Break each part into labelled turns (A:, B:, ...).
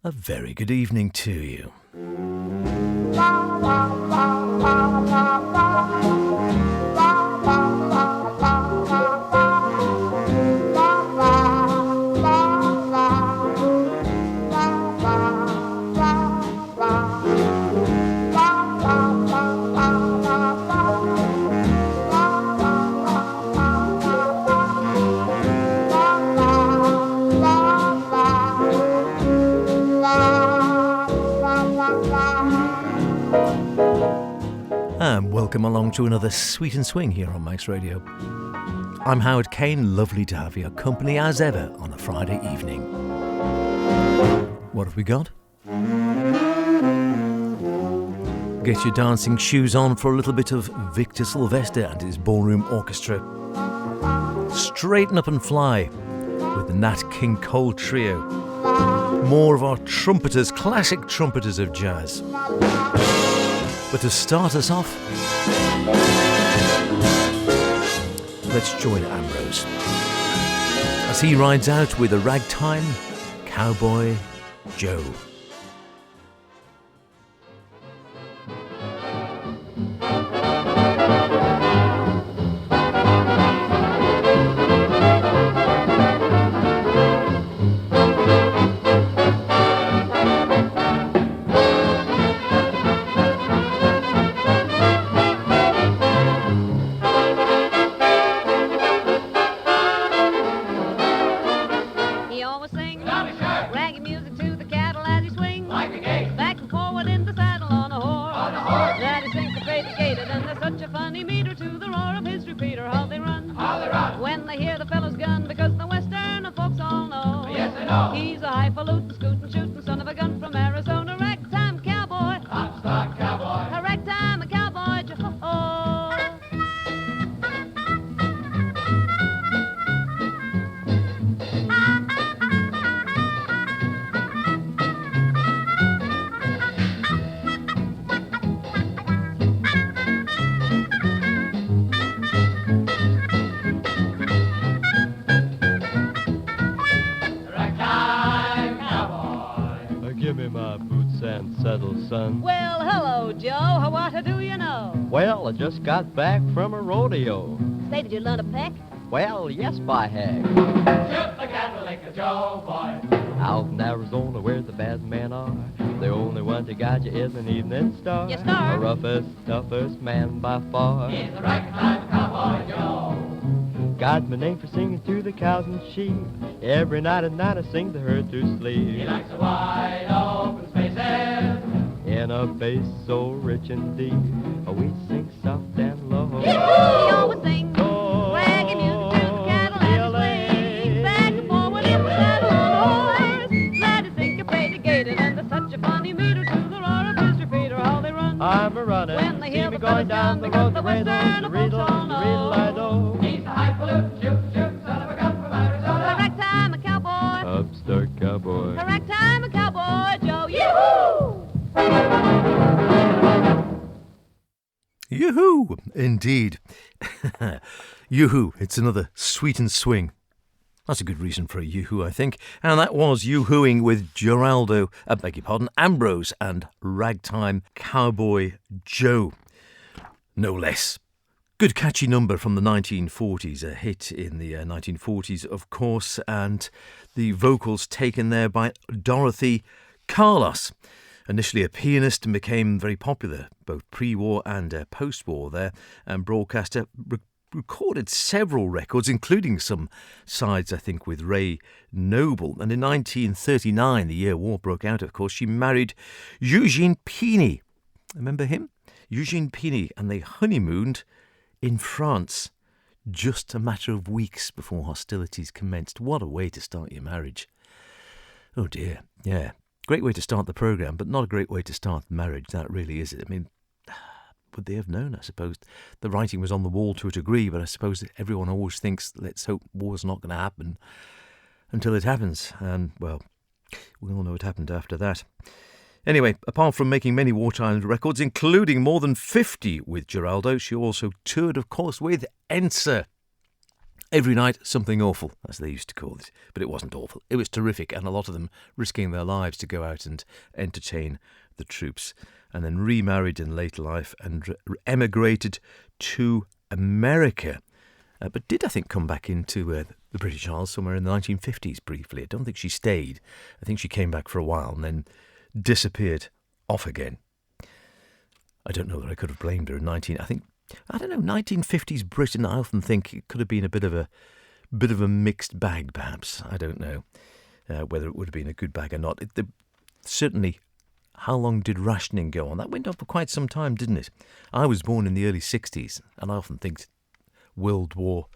A: A very good evening to you. And welcome along to another Sweet and Swing here on Max Radio. I'm Howard Kane, lovely to have your company as ever on a Friday evening. What have we got? Get your dancing shoes on for a little bit of Victor Sylvester and his ballroom orchestra. Straighten up and fly with the Nat King Cole Trio. More of our trumpeters, classic trumpeters of jazz. But to start us off, let's join Ambrose as he rides out with a ragtime cowboy Joe.
B: Just got back from a rodeo.
C: Say, did you learn a peck?
B: Well, yes, by heck.
D: Shoot the cattle like a Joe boy.
B: Out in Arizona where the bad men are, the only one to guide you is an evening star.
C: Yes, star.
B: The roughest, toughest man by far.
D: He's the ragtime cowboy Joe.
B: God's my name for singing to the cows and sheep. Every night and night I sing to her to sleep.
D: He likes the wide open spaces.
B: In a bass so rich and deep, we sing soft and low.
C: He always sings reggae music to the cattle and swing. Back and forward in the saddle on a horse. Glad to syncopated and there's such a funny meter to the roar of his repeater. How they run.
B: I'm a running.
C: When they hear
B: me
C: the
B: going
C: fellas
B: down the
C: because
B: road,
C: the
B: the western
C: folks all know.
B: I know.
D: He's a highfalutin, shoot, son of a gun from Arizona.
C: A ragtime, a cowboy.
B: Upstart cowboy.
C: A ragtime, a cowboy Joe. Yoo-hoo!
A: Yoo-hoo! Indeed. Yoo-hoo, it's another Sweet and Swing. That's a good reason for a yoo-hoo, I think. And that was yoo-hooing with Ambrose and Ragtime Cowboy Joe. No less. Good catchy number from the 1940s, a hit in the 1940s, of course, and the vocals taken there by Dorothy Carlos. Initially a pianist and became very popular, both pre-war and post-war there, and broadcaster, recorded several records, including some sides, I think, with Ray Noble. And in 1939, the year war broke out, of course, she married Eugene Pini. Remember him? Eugene Pini, and they honeymooned in France just a matter of weeks before hostilities commenced. What a way to start your marriage. Oh dear, yeah. Great way to start the programme, but not a great way to start marriage, that really is it. I mean, would they have known, I suppose? The writing was on the wall to a degree, but I suppose everyone always thinks, let's hope war's not going to happen until it happens. And, well, we all know what happened after that. Anyway, apart from making many wartime records, including more than 50 with Geraldo, she also toured, of course, with Ensa. Every night, something awful, as they used to call it. But it wasn't awful. It was terrific, and a lot of them risking their lives to go out and entertain the troops. And then remarried in later life and emigrated to America. But did, I think, come back into the British Isles somewhere in the 1950s briefly. I don't think she stayed. I think she came back for a while and then disappeared off again. I don't know that I could have blamed her in 1950s Britain. I often think it could have been a bit of a mixed bag, perhaps. I don't know whether it would have been a good bag or not. Certainly, how long did rationing go on? That went on for quite some time, didn't it? I was born in the early 60s, and I often think World War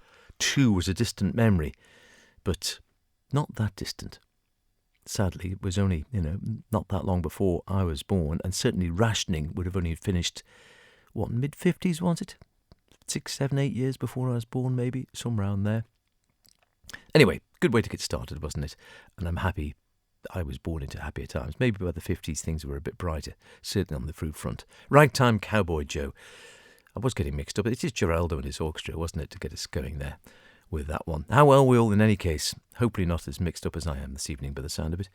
A: II was a distant memory, but not that distant. Sadly, it was only, not that long before I was born, and certainly rationing would have only finished, mid-50s, was it? 6, 7, 8 years before I was born, maybe, somewhere around there. Anyway, good way to get started, wasn't it? And I'm happy I was born into happier times. Maybe by the 50s things were a bit brighter, certainly on the fruit front. Ragtime Cowboy Joe. I was getting mixed up. It is Geraldo and his orchestra, wasn't it, to get us going there with that one. How well we all, in any case, hopefully not as mixed up as I am this evening by the sound of it.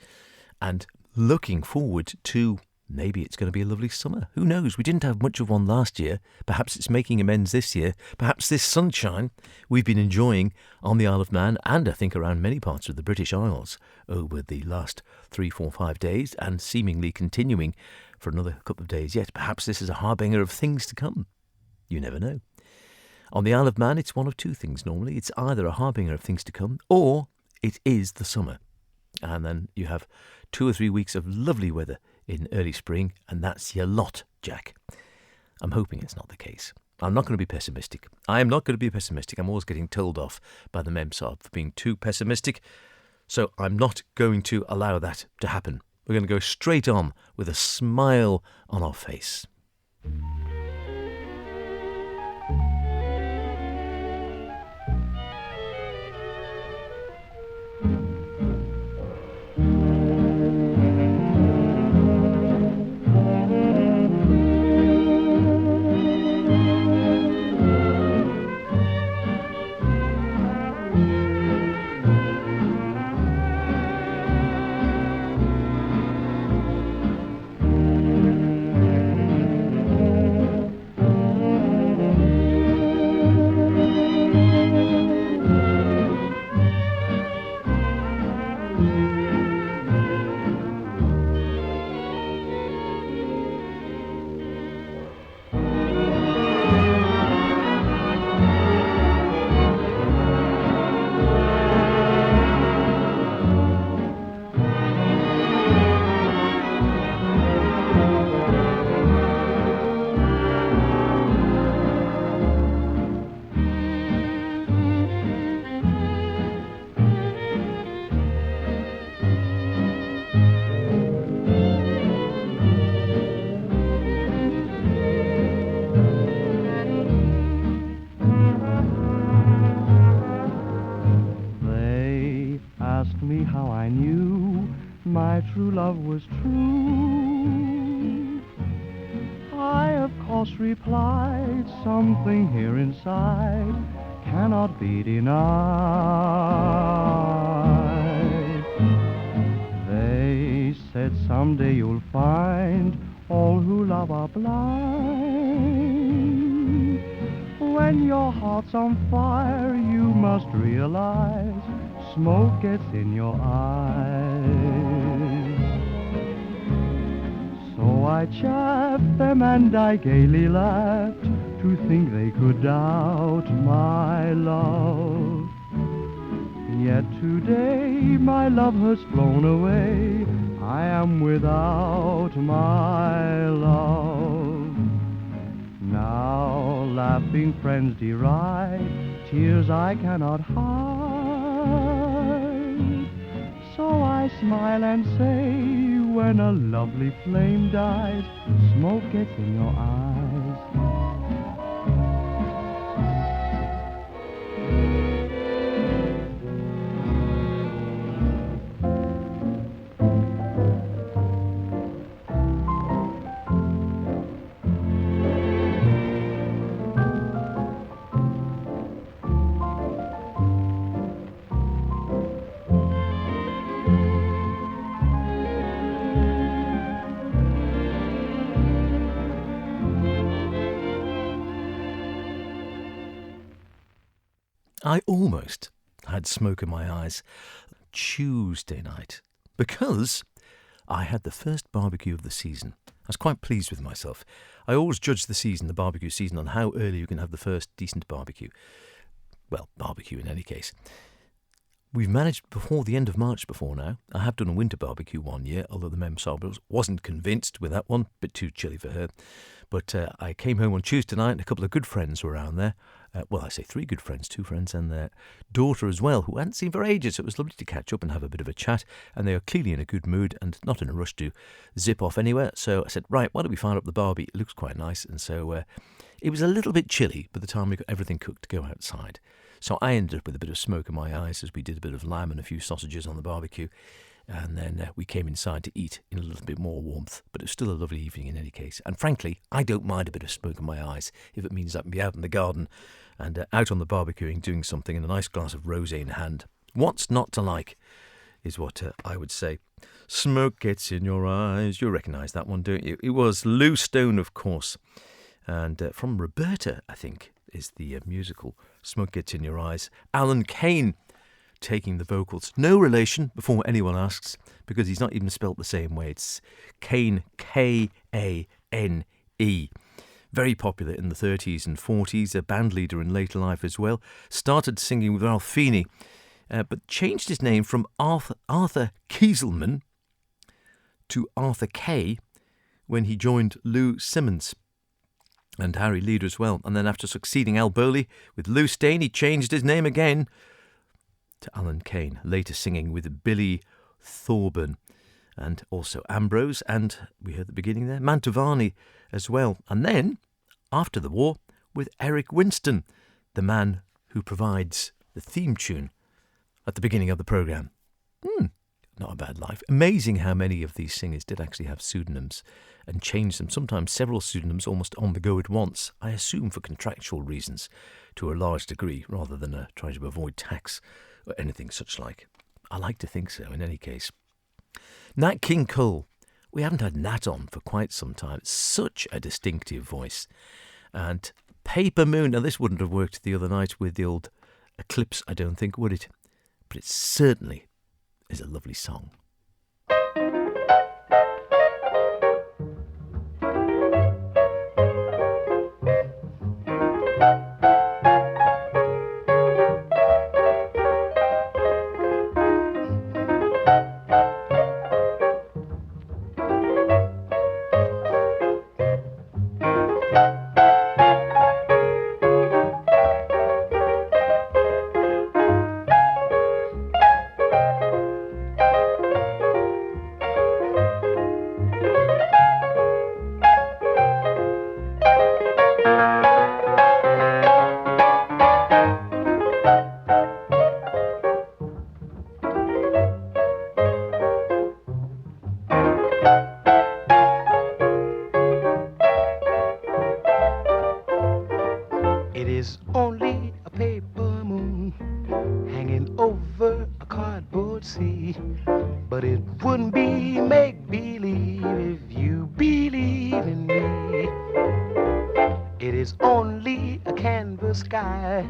A: And looking forward to, maybe it's going to be a lovely summer. Who knows? We didn't have much of one last year. Perhaps it's making amends this year. Perhaps this sunshine we've been enjoying on the Isle of Man and I think around many parts of the British Isles over the last 3, 4, 5 days and seemingly continuing for another couple of days yet. Perhaps this is a harbinger of things to come. You never know. On the Isle of Man, it's one of two things normally. It's either a harbinger of things to come or it is the summer. And then you have 2 or 3 weeks of lovely weather in early spring, and that's your lot, Jack. I'm hoping it's not the case. I'm not going to be pessimistic. I am not going to be pessimistic. I'm always getting told off by the MEMSAB for being too pessimistic. So I'm not going to allow that to happen. We're going to go straight on with a smile on our face.
E: True love was true. I, of course, replied, something here inside cannot be denied. They said someday you'll find all who love are blind. When your heart's on fire, you must realize smoke gets in your eyes. So I chaffed them and I gaily laughed to think they could doubt my love. Yet today my love has flown away. I am without my love. Now laughing friends deride tears I cannot hide. So I smile and say, when a lovely flame dies, smoke gets in your eyes.
A: I almost had smoke in my eyes Tuesday night because I had the first barbecue of the season. I was quite pleased with myself. I always judge the barbecue season, on how early you can have the first decent barbecue. Well, barbecue in any case. We've managed before the end of March before now. I have done a winter barbecue one year, although the Mem Sabros wasn't convinced with that one. A bit too chilly for her. But I came home on Tuesday night and a couple of good friends were around there. Well, I say 3 good friends, 2 friends and their daughter as well, who I hadn't seen for ages. So it was lovely to catch up and have a bit of a chat. And they are clearly in a good mood and not in a rush to zip off anywhere. So I said, right, why don't we fire up the barbie? It looks quite nice. And so it was a little bit chilly by the time we got everything cooked to go outside. So I ended up with a bit of smoke in my eyes as we did a bit of lamb and a few sausages on the barbecue. And then we came inside to eat in a little bit more warmth. But it was still a lovely evening in any case. And frankly, I don't mind a bit of smoke in my eyes if it means I can be out in the garden and out on the barbecuing doing something and a nice glass of rosé in hand. What's not to like is what I would say. Smoke gets in your eyes. You'll recognise that one, don't you? It was Lou Stone, of course. And from Roberta, I think, is the musical Smoke Gets in Your Eyes. Alan Kane taking the vocals. No relation, before anyone asks, because he's not even spelt the same way. It's Kane, K-A-N-E. Very popular in the 30s and 40s, a band leader in later life as well. Started singing with Ralph Feeney, but changed his name from Arthur Kieselman to Arthur Kay when he joined Lou Simmons and Harry Leader as well. And then after succeeding Al Bowley with Lou Stain, he changed his name again to Alan Kane, later singing with Billy Thorburn and also Ambrose, and we heard the beginning there, Mantovani as well. And then, after the war, with Eric Winston, the man who provides the theme tune at the beginning of the programme. Not a bad life. Amazing how many of these singers did actually have pseudonyms and changed them, sometimes several pseudonyms almost on the go at once, I assume for contractual reasons to a large degree, rather than trying to avoid tax or anything such like. I like to think so in any case. Nat King Cole. We haven't had Nat on for quite some time. Such a distinctive voice. And Paper Moon. Now this wouldn't have worked the other night with the old Eclipse, I don't think, would it? But it certainly is a lovely song.
F: But it wouldn't be make-believe if you believe in me. It is only a canvas sky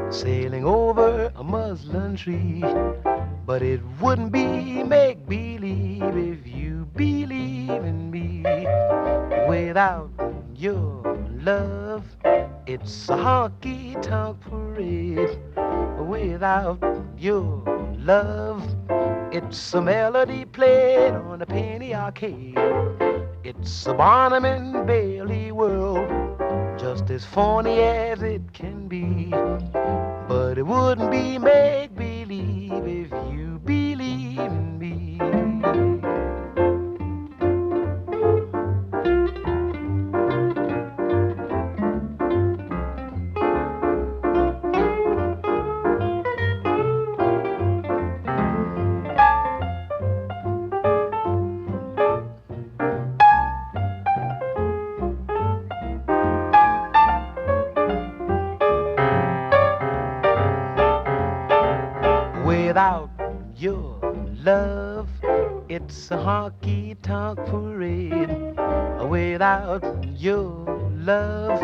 F: sailing over a muslin tree. But it wouldn't be make-believe if you believe in me. Without your love, it's a honky-tonk parade. Without your love, it's a melody played on a penny arcade. It's a Barnum and Bailey world, just as phony as it can be. But it wouldn't be make-believe if you believe in me. Without your love, it's a honky-tonk parade. Without your love,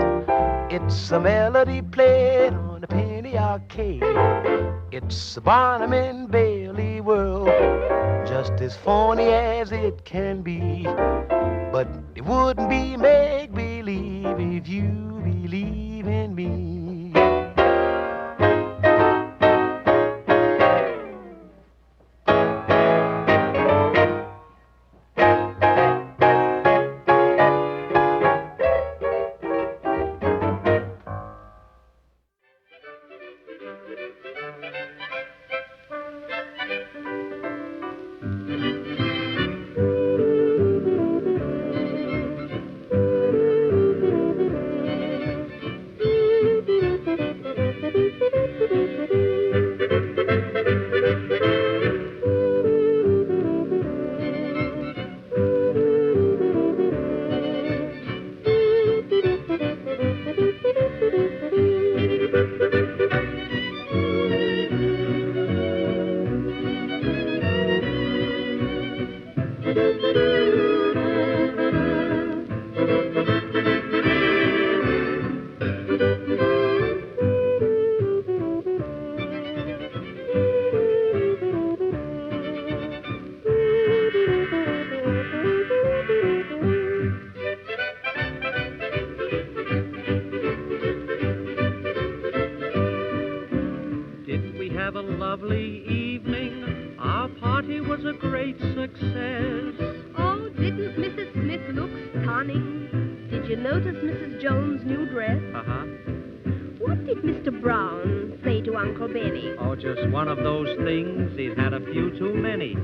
F: it's a melody played on on a penny arcade. It's a Barnum and Bailey world, just as phony as it can be. But it wouldn't be make-believe if you believe in me.
G: Have a lovely evening. Our party was a great success.
C: Oh, didn't Mrs. Smith look stunning? Did you notice Mrs. Jones' new dress?
G: Uh-huh.
C: What did Mr. Brown say to Uncle Benny?
G: Oh, just one of those things. He'd had a few too many.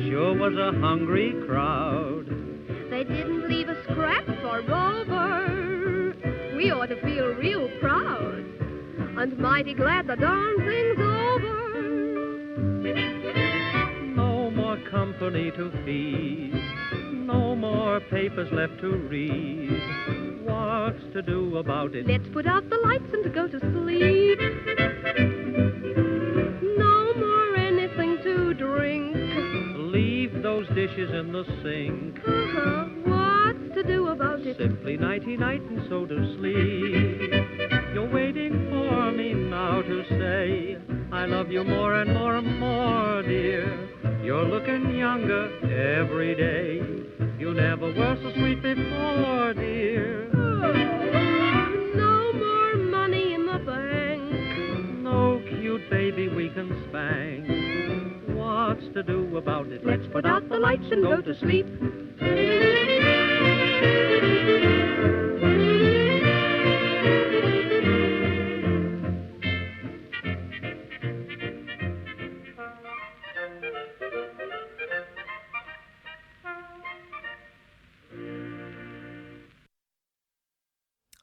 G: Sure was a hungry crowd.
C: They didn't leave a scrap for Rover. We ought to feel real proud and mighty glad the darn thing's over.
G: No more company to feed. No more papers left to read. What's to do about it?
C: Let's put out the lights and go to sleep. No more anything to drink.
G: Leave those dishes in the sink.
C: What's to do about it?
G: Simply nighty-night and so to sleep. You're waiting for me now to say I love you more and more and more, dear. You're looking younger every day. You never were so sweet before, dear.
C: No more money in the bank.
G: No cute baby we can spank. What's to do about it?
C: Let's put out the lights and go to sleep.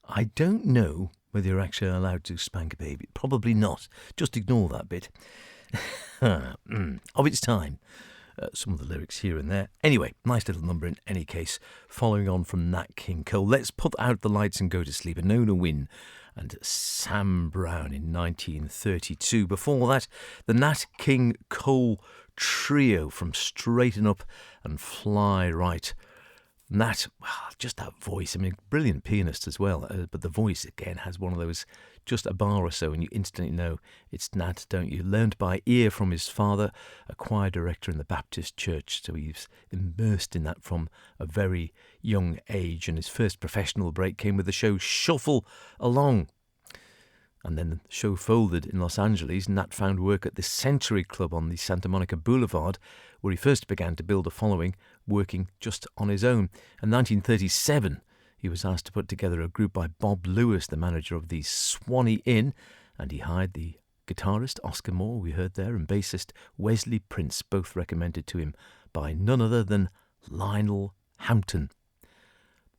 A: I don't know whether you're actually allowed to spank a baby. Probably not. Just ignore that bit. Of its time. Some of the lyrics here and there. Anyway, nice little number in any case. Following on from Nat King Cole. Let's put out the lights and go to sleep. Nona Wynne and Sam Brown in 1932. Before that, the Nat King Cole Trio from Straighten Up and Fly Right. Nat, just that voice. I mean, brilliant pianist as well. But the voice, again, has one of those, just a bar or so, and you instantly know it's Nat, don't you? Learned by ear from his father, a choir director in the Baptist church. So he's immersed in that from a very young age. And his first professional break came with the show Shuffle Along. And then the show folded in Los Angeles. Nat found work at the Century Club on the Santa Monica Boulevard, where he first began to build a following, working just on his own. In 1937, he was asked to put together a group by Bob Lewis, the manager of the Swanee Inn, and he hired the guitarist Oscar Moore, we heard there, and bassist Wesley Prince, both recommended to him by none other than Lionel Hampton.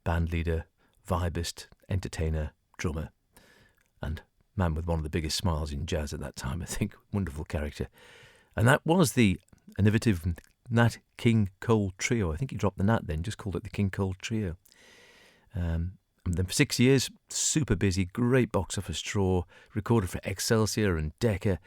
A: Bandleader, vibist, entertainer, drummer, and man with one of the biggest smiles in jazz at that time, I think. Wonderful character. And that was the innovative Nat King Cole Trio. I think he dropped the Nat then, just called it the King Cole Trio. And then for 6 years, super busy, great box office draw, recorded for Excelsior and Decca,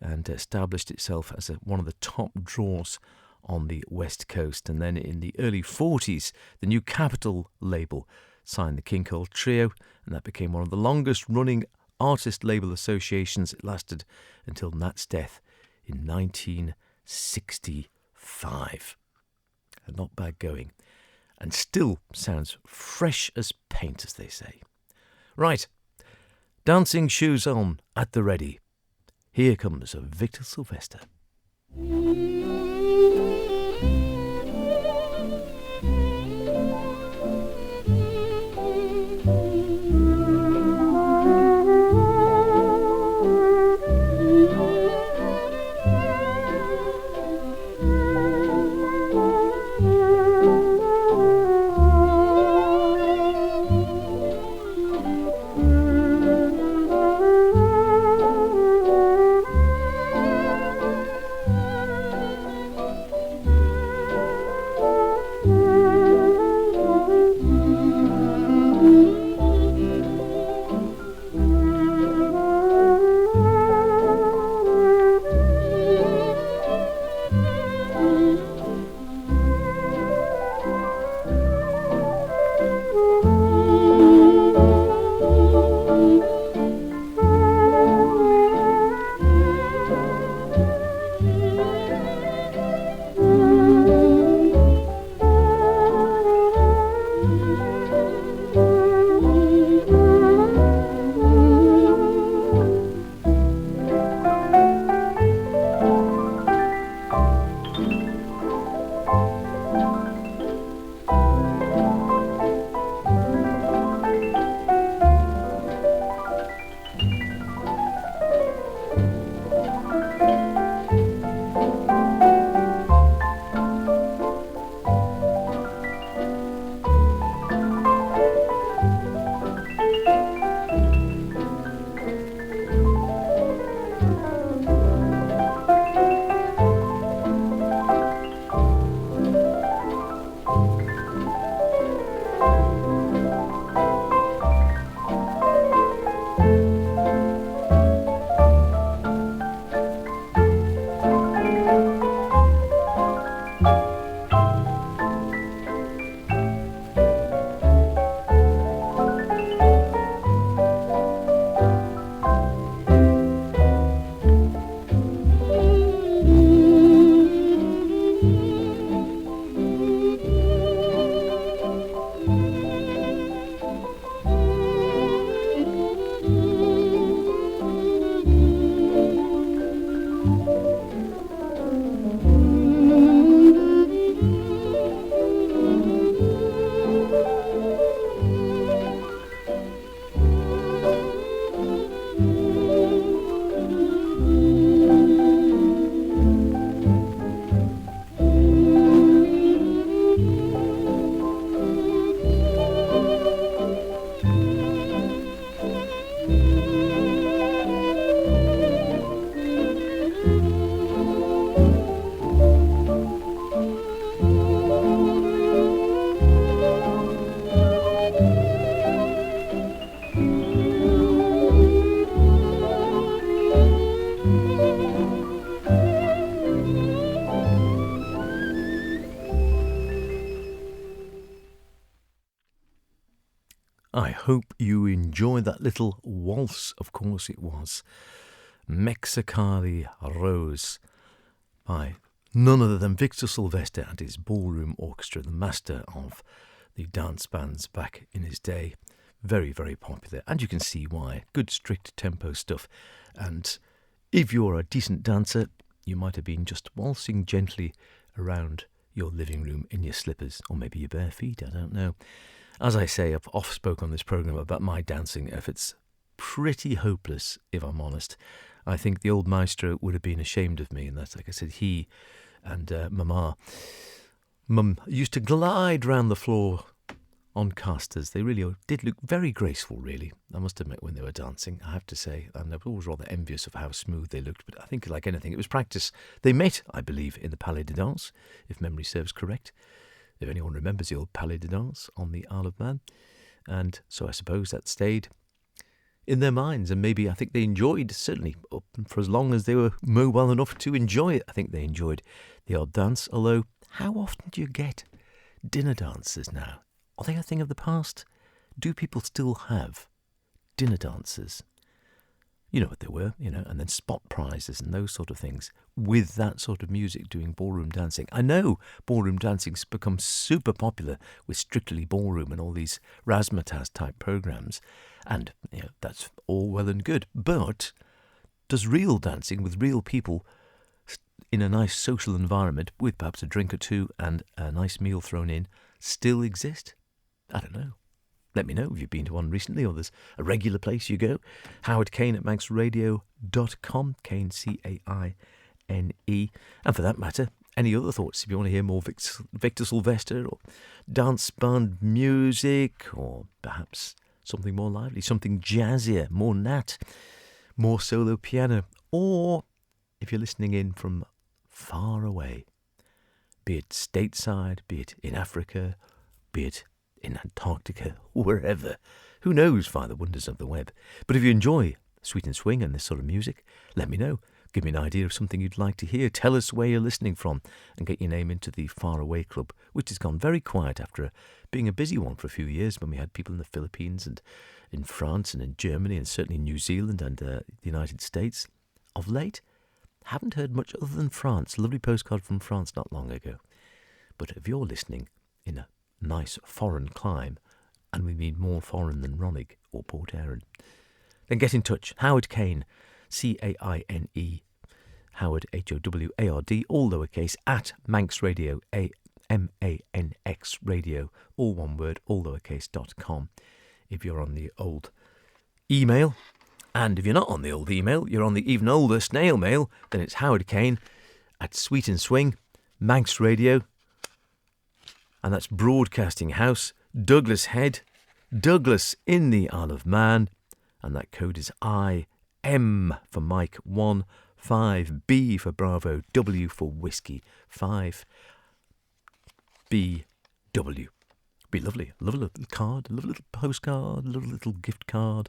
A: and established itself as one of the top draws on the West Coast. And then in the early 40s, the new Capitol label signed the King Cole Trio, and that became one of the longest running artist label associations. It lasted until Nat's death in 1965. Not bad going. And still sounds fresh as paint, as they say. Right, dancing shoes on at the ready. Here comes Victor Sylvester. I hope you enjoyed that little waltz. Of course it was. Mexicali Rose by none other than Victor Sylvester and his ballroom orchestra, the master of the dance bands back in his day. Very, very popular. And you can see why. Good strict tempo stuff. And if you're a decent dancer, you might have been just waltzing gently around your living room in your slippers, or maybe your bare feet, I don't know. As I say, I've oft-spoke on this programme about my dancing efforts. Pretty hopeless, if I'm honest. I think the old maestro would have been ashamed of me, and that's, like I said, he and Mum used to glide round the floor on casters. They really did look very graceful, really, I must admit, when they were dancing, I have to say. And I was always rather envious of how smooth they looked, but I think, like anything, it was practice. They met, I believe, in the Palais de Danse, if memory serves correct. If anyone remembers the old Palais de Danse on the Isle of Man. And so I suppose that stayed in their minds, and maybe I think they enjoyed, certainly for as long as they were mobile enough to enjoy it, I think they enjoyed the odd dance. Although, how often do you get dinner dances now? Are they a thing of the past? Do people still have dinner dances? You know what they were, and then spot prizes and those sort of things with that sort of music doing ballroom dancing. I know ballroom dancing's become super popular with Strictly Ballroom and all these razzmatazz type programs, and that's all well and good. But does real dancing with real people in a nice social environment with perhaps a drink or two and a nice meal thrown in still exist? I don't know. Let me know if you've been to one recently or there's a regular place you go. Howard Kane at manxradio.com, Kane, C-A-I-N-E. And for that matter, any other thoughts if you want to hear more Victor Sylvester or dance band music, or perhaps something more lively, something jazzier, more nat, more solo piano, or if you're listening in from far away, be it stateside, be it in Africa, be it in Antarctica, wherever. Who knows via the wonders of the web. But if you enjoy Sweet and Swing and this sort of music, let me know. Give me an idea of something you'd like to hear. Tell us where you're listening from and get your name into the Far Away Club, which has gone very quiet after being a busy one for a few years when we had people in the Philippines and in France and in Germany and certainly New Zealand and the United States. Of late, haven't heard much other than France. Lovely postcard from France not long ago. But if you're listening in a nice foreign clime, and we mean more foreign than Ronnig or Port Erin, then get in touch. Howard Kane, C-A-I-N-E, Howard, H-O-W-A-R-D, all lowercase, at Manx Radio, A-M-A-N-X Radio, all one word, all lowercase.com. If you're on the old email, and if you're not on the old email, you're on the even older snail mail, then it's Howard Kane at Sweet and Swing, Manx Radio, and that's Broadcasting House, Douglas Head, Douglas in the Isle of Man, and that code is I-M for Mike 1, 5, B for Bravo, W for Whiskey, 5, B, W. Be lovely. A lovely little card, a lovely little postcard, a little gift card.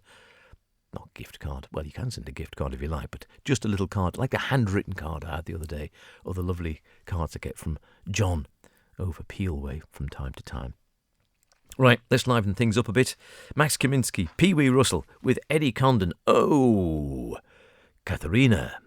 A: Not gift card. Well, you can send a gift card if you like, but just a little card, like the handwritten card I had the other day, or the lovely cards I get from John over Peel Way from time to time. Right, let's liven things up a bit. Max Kaminsky, Pee Wee Russell with Eddie Condon. Oh, Katharina.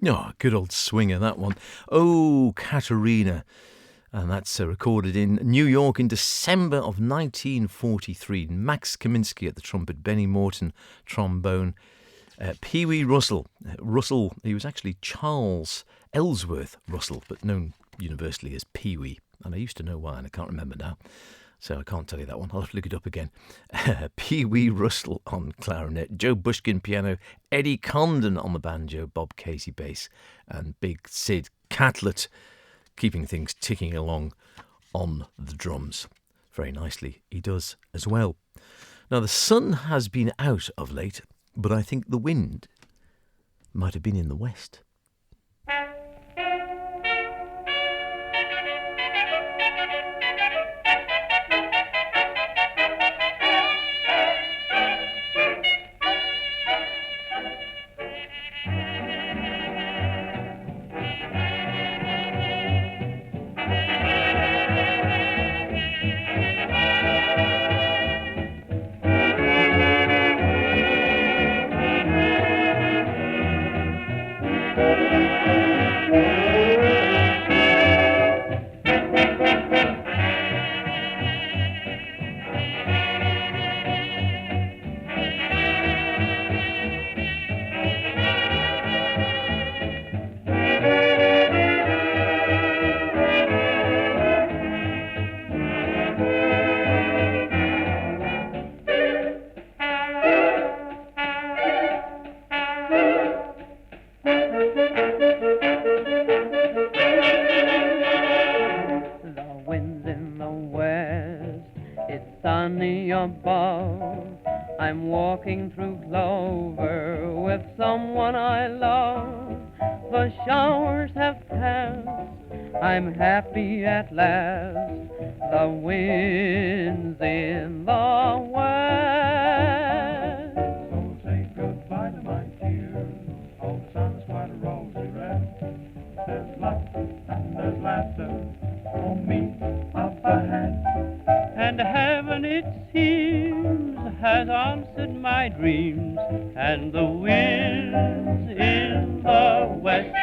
A: Oh, good old swinger, that one. Oh, Katerina. And that's recorded in New York in December of 1943. Max Kaminsky at the trumpet, Benny Morton trombone, Pee Wee Russell. Russell, he was actually Charles Ellsworth Russell, but known universally as Pee Wee. And I used to know why, and I can't remember now. So I can't tell you that one. I'll have to look it up again. Pee Wee Russell on clarinet, Joe Bushkin piano, Eddie Condon on the banjo, Bob Casey bass, and Big Sid Catlett keeping things ticking along on the drums. Very nicely he does as well. Now the sun has been out of late, but I think the wind might have been in the west.
H: I'm walking through clover with someone I love. The showers have passed, I'm happy at last. The wind's in the west.
E: So say goodbye to my dear. Oh, the sun's quite a rosy red. There's laughter and there's laughter for me up ahead.
H: And heaven, it seems, has answered my dreams, and the wind's in the west.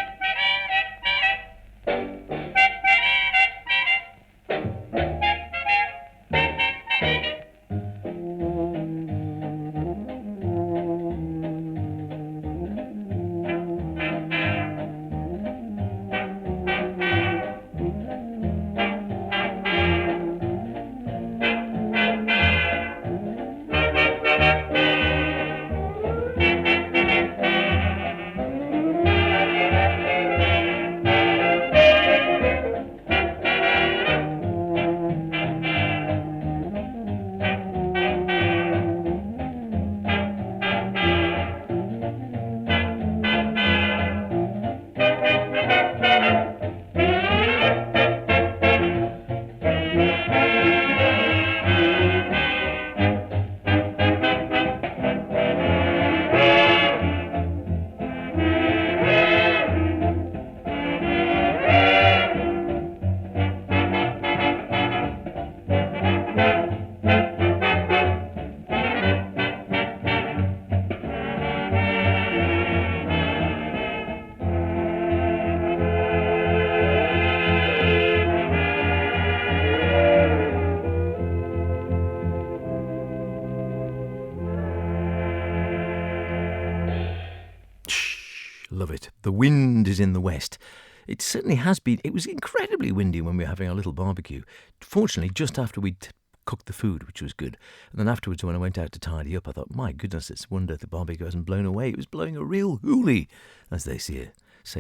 A: Love it. The wind is in the west. It certainly has been. It was incredibly windy when we were having our little barbecue. Fortunately, just after we'd cooked the food, which was good. And then afterwards, when I went out to tidy up, I thought, my goodness, it's a wonder the barbecue hasn't blown away. It was blowing a real hoolie, as they say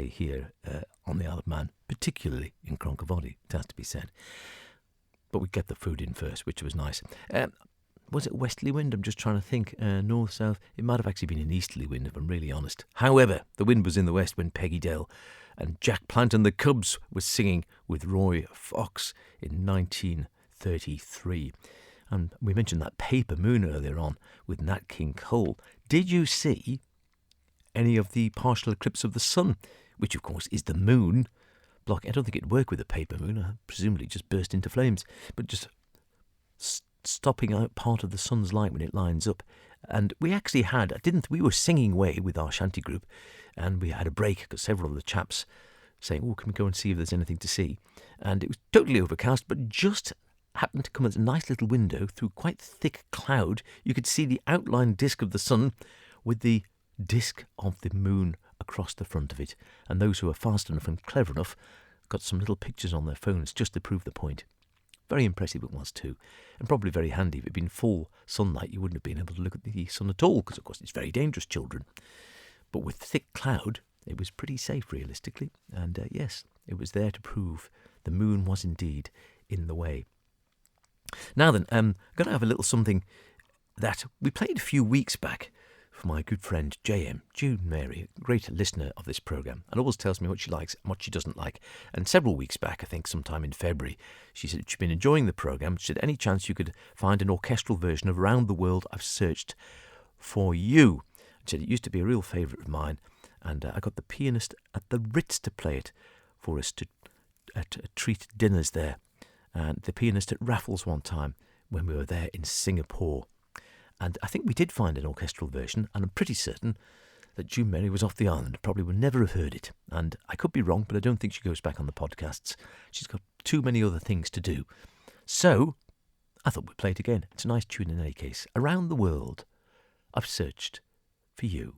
A: here on the Isle of Man, particularly in Cronkovody, it has to be said. But we kept the food in first, which was nice. Was it westerly wind? I'm just trying to think. North, south. It might have actually been an easterly wind, if I'm really honest. However, the wind was in the west when Peggy Dale and Jack Plant and the Cubs were singing with Roy Fox in 1933. And we mentioned that Paper Moon earlier on with Nat King Cole. Did you see any of the partial eclipse of the sun, which of course is the moon? Block. I don't think it'd work with a paper moon. Presumably it just burst into flames, but just stopping out part of the sun's light when it lines up And we actually we were singing away with our shanty group, and we had a break because several of the chaps saying, "Oh, can we go and see if there's anything to see?" And it was totally overcast, but just happened to come at a nice little window through quite thick cloud. You could see the outline disk of the sun with the disk of the moon across the front of it. And those who were fast enough and clever enough got some little pictures on their phones just to prove the point. Very impressive it was too, and probably very handy. If it had been full sunlight, you wouldn't have been able to look at the sun at all, because of course it's very dangerous, children. But with thick cloud, it was pretty safe realistically, and yes, it was there to prove the moon was indeed in the way. Now then, I'm going to have a little something that we played a few weeks back for my good friend J.M., June Mary, a great listener of this programme, and always tells me what she likes and what she doesn't like. And several weeks back, I think sometime in February, she said she'd been enjoying the programme. She said, any chance you could find an orchestral version of Around the World I've Searched for You? She said it used to be a real favourite of mine, and I got the pianist at the Ritz to play it for us to treat dinners there, and the pianist at Raffles one time when we were there in Singapore. And I think we did find an orchestral version, and I'm pretty certain that June Mary was off the island, probably would never have heard it. And I could be wrong, but I don't think she goes back on the podcasts. She's got too many other things to do. So I thought we'd play it again. It's a nice tune in any case. Around the World I've Searched for You.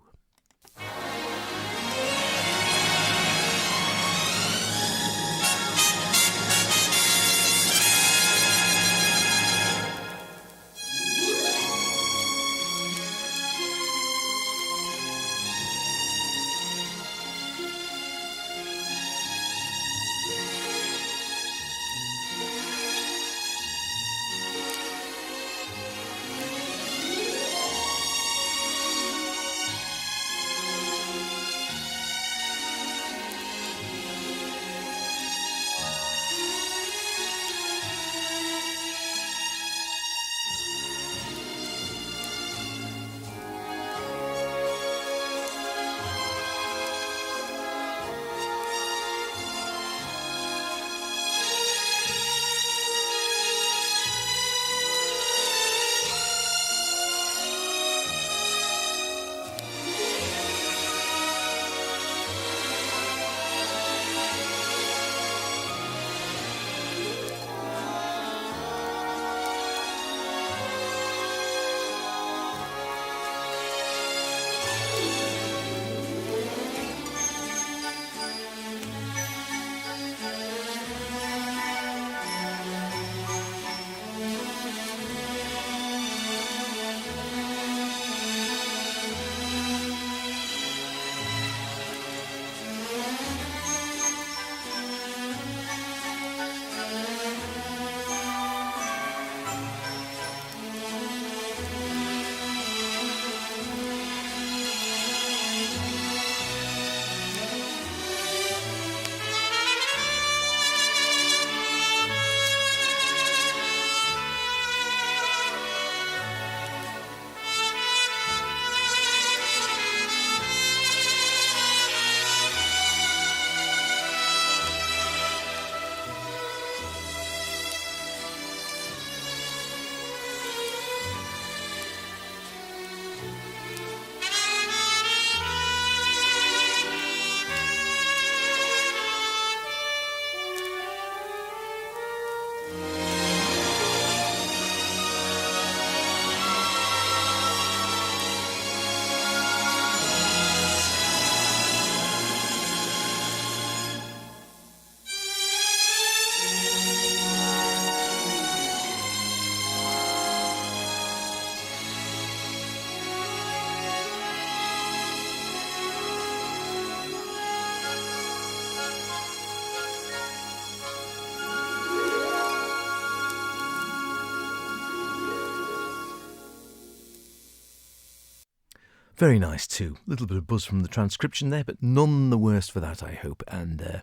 A: Very nice too. A little bit of buzz from the transcription there, but none the worse for that, I hope. And,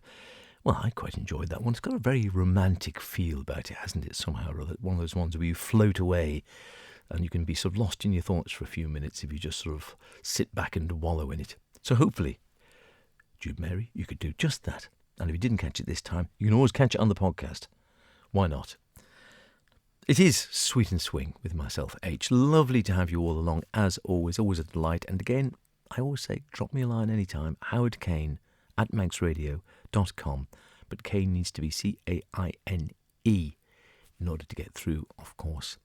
A: well, I quite enjoyed that one. It's got a very romantic feel about it, hasn't it, somehow or other? One of those ones where you float away and you can be sort of lost in your thoughts for a few minutes if you just sort of sit back and wallow in it. So hopefully, Jude Mary, you could do just that. And if you didn't catch it this time, you can always catch it on the podcast. Why not? It is Sweet and Swing with myself, H. Lovely to have you all along, as always a delight. And again, I always say, drop me a line anytime, howardkane@manxradio.com. But Kane needs to be Caine in order to get through, of course.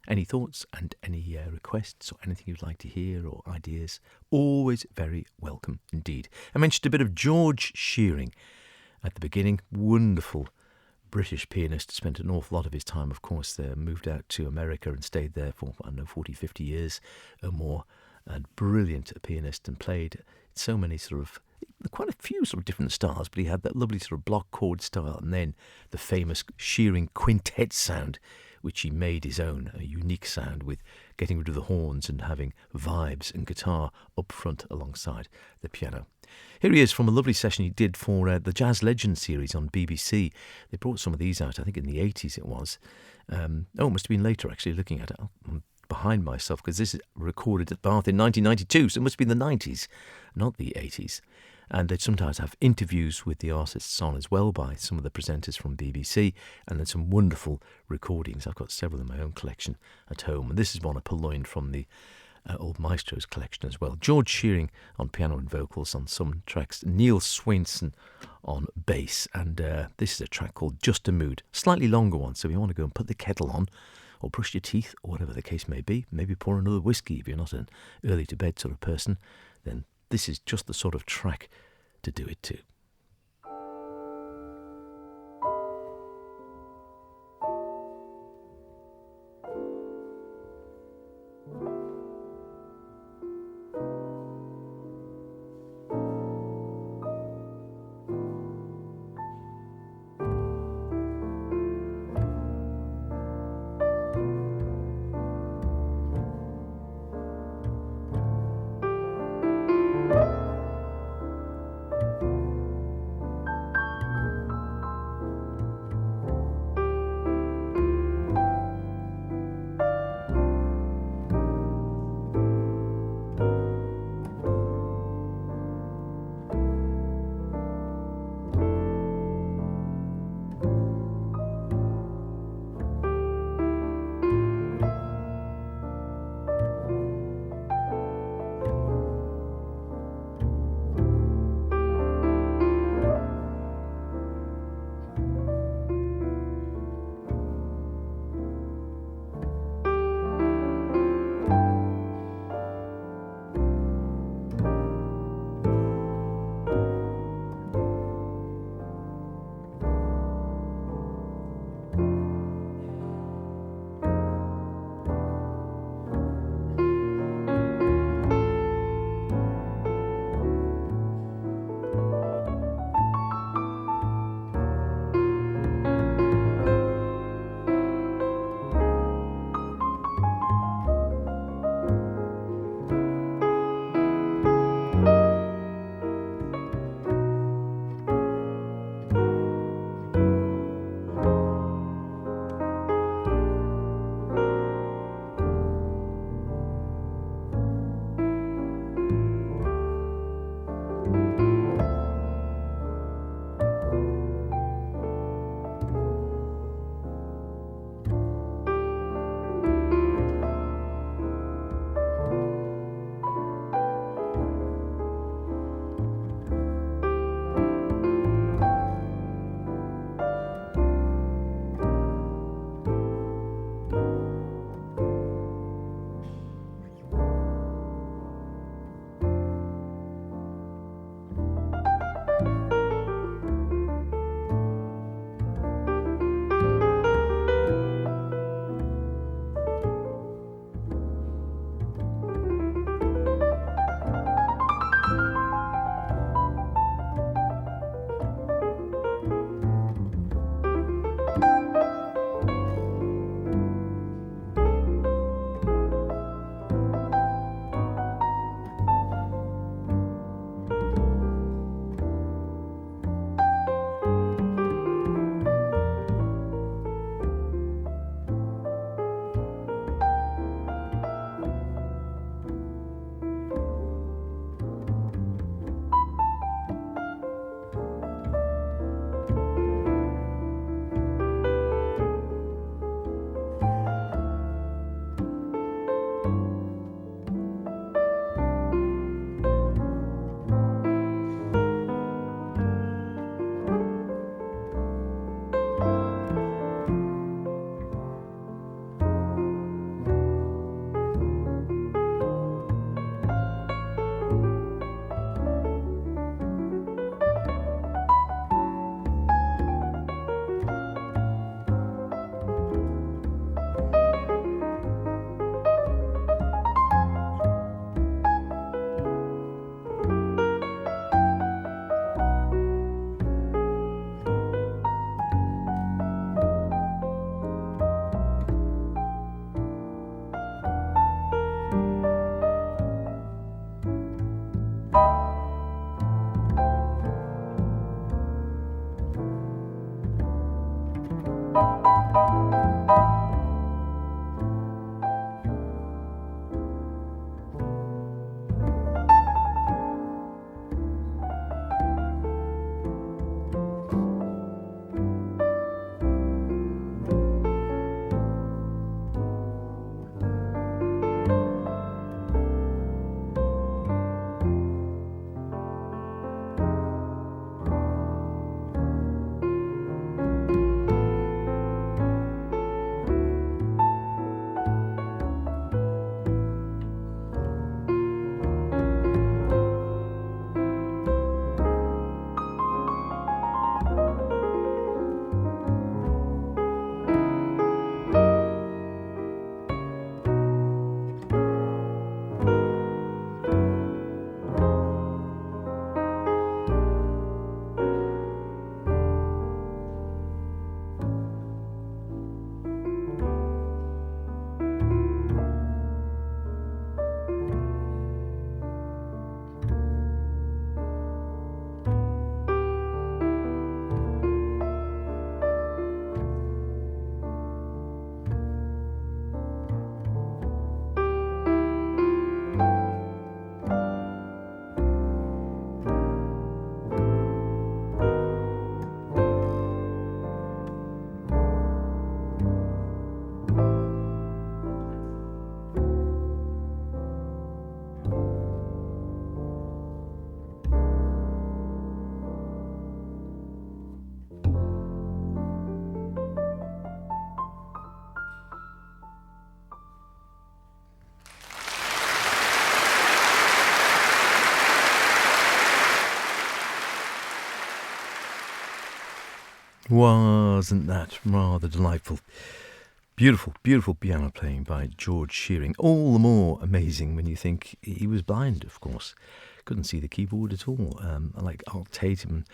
A: Any thoughts and any requests or anything you'd like to hear or ideas, always very welcome indeed. I mentioned a bit of George Shearing at the beginning. Wonderful British pianist, spent an awful lot of his time, of course, there, moved out to America and stayed there for, 40, 50 years or more. And brilliant pianist, and played so many quite a few different styles, but he had that lovely block chord style, and then the famous Shearing quintet sound, which he made his own, a unique sound with getting rid of the horns and having vibes and guitar up front alongside the piano. Here he is from a lovely session he did for the Jazz Legends series on BBC. They brought some of these out, I think in the 80s it was. It must have been later actually, looking at it. I'm behind myself because this is recorded at Bath in 1992, so it must be the 90s, not the 80s. And they'd sometimes have interviews with the artists on as well by some of the presenters from BBC, and then some wonderful recordings. I've got several in my own collection at home, and this is one I purloined from the Old Maestros collection as well. George Shearing on piano and vocals on some tracks, Neil Swinson on bass, and this is a track called Just a Mood, slightly longer one, so if you want to go and put the kettle on or brush your teeth or whatever the case may be, maybe pour another whiskey if you're not an early to bed sort of person, then this is just the sort of track to do it to. Wasn't that rather delightful? Beautiful, beautiful piano playing by George Shearing. All the more amazing when you think he was blind, of course. Couldn't see the keyboard at all. Like Art Tatum and,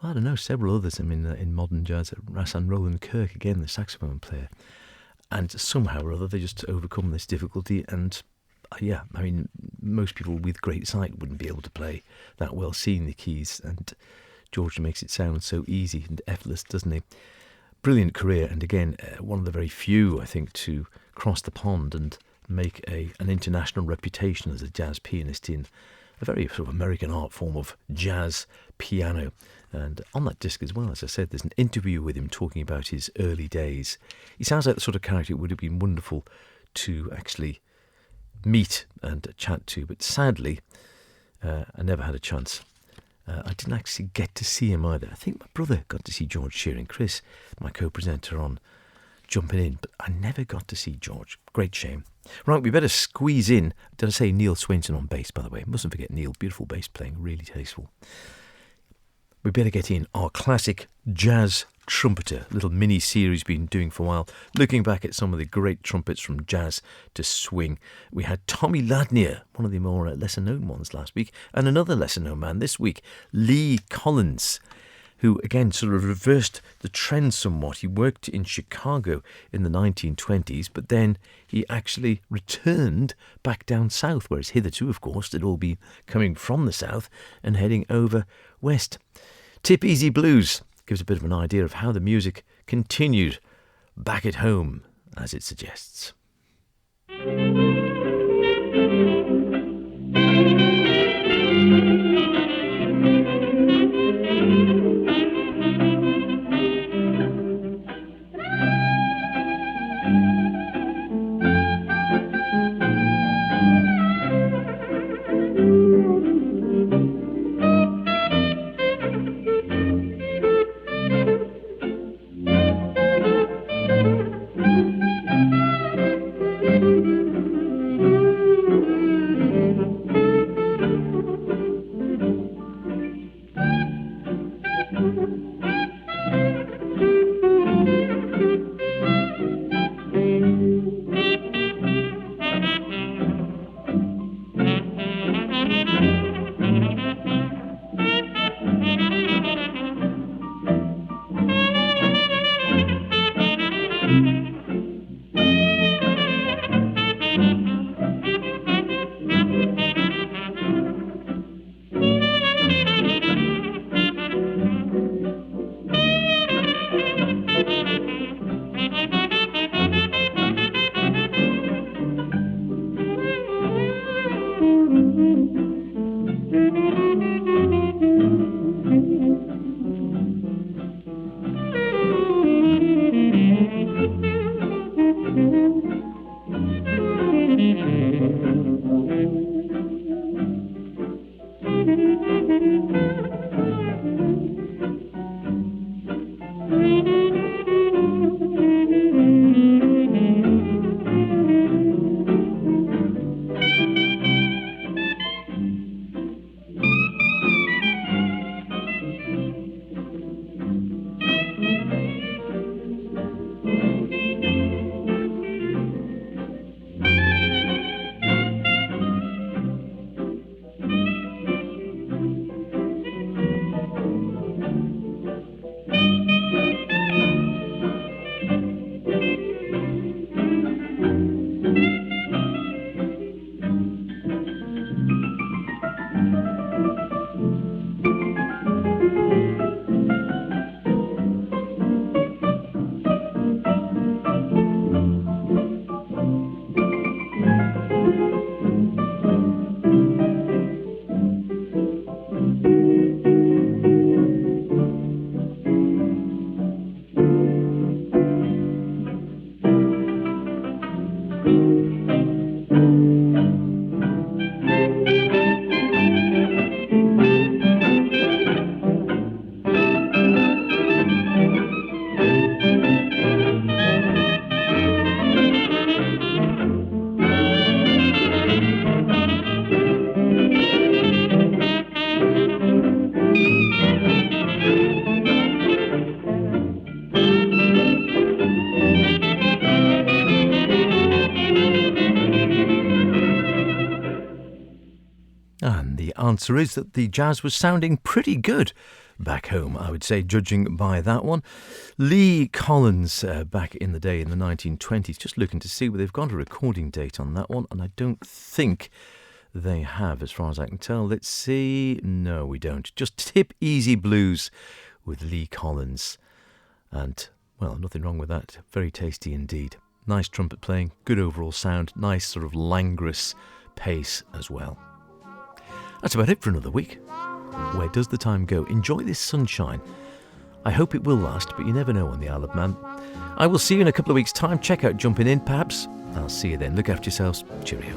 A: well, I don't know, several others. I mean, in modern jazz, Rassan Roland Kirk, again, the saxophone player. And somehow or other, they just overcome this difficulty. And, yeah, I mean, most people with great sight wouldn't be able to play that well, seeing the keys. And George makes it sound so easy and effortless, doesn't he? Brilliant career, and again, one of the very few, I think, to cross the pond and make an international reputation as a jazz pianist in a very sort of American art form of jazz piano. And on that disc as well, as I said, there's an interview with him talking about his early days. He sounds like the sort of character it would have been wonderful to actually meet and chat to, but sadly, I never had a chance. I didn't actually get to see him either. I think my brother got to see George Shearing, Chris, my co-presenter on Jumping In, but I never got to see George. Great shame. Right, we better squeeze in. Did I say Neil Swainson on bass, by the way? Mustn't forget Neil. Beautiful bass playing, really tasteful. We better get in our classic jazz trumpeter, little mini series we've been doing for a while, looking back at some of the great trumpets from jazz to swing. We had Tommy Ladnier, one of the more lesser known ones last week, and another lesser known man this week, Lee Collins, who again sort of reversed the trend somewhat. He worked in Chicago in the 1920s, but then he actually returned back down south, whereas hitherto, of course, they'd all been coming from the south and heading over west. Tip Easy Blues gives a bit of an idea of how the music continued back at home, as it suggests. And the answer is that the jazz was sounding pretty good back home, I would say, judging by that one. Lee Collins, back in the day in the 1920s, just looking to see whether they've got a recording date on that one, and I don't think they have, as far as I can tell. Let's see. No, we don't. Just Tip Easy Blues with Lee Collins. And, well, nothing wrong with that. Very tasty indeed. Nice trumpet playing, good overall sound, nice sort of languorous pace as well. That's about it for another week. Where does the time go? Enjoy this sunshine. I hope it will last, but you never know on the Isle of Man. I will see you in a couple of weeks' time. Check out Jumping In, perhaps. I'll see you then. Look after yourselves. Cheerio.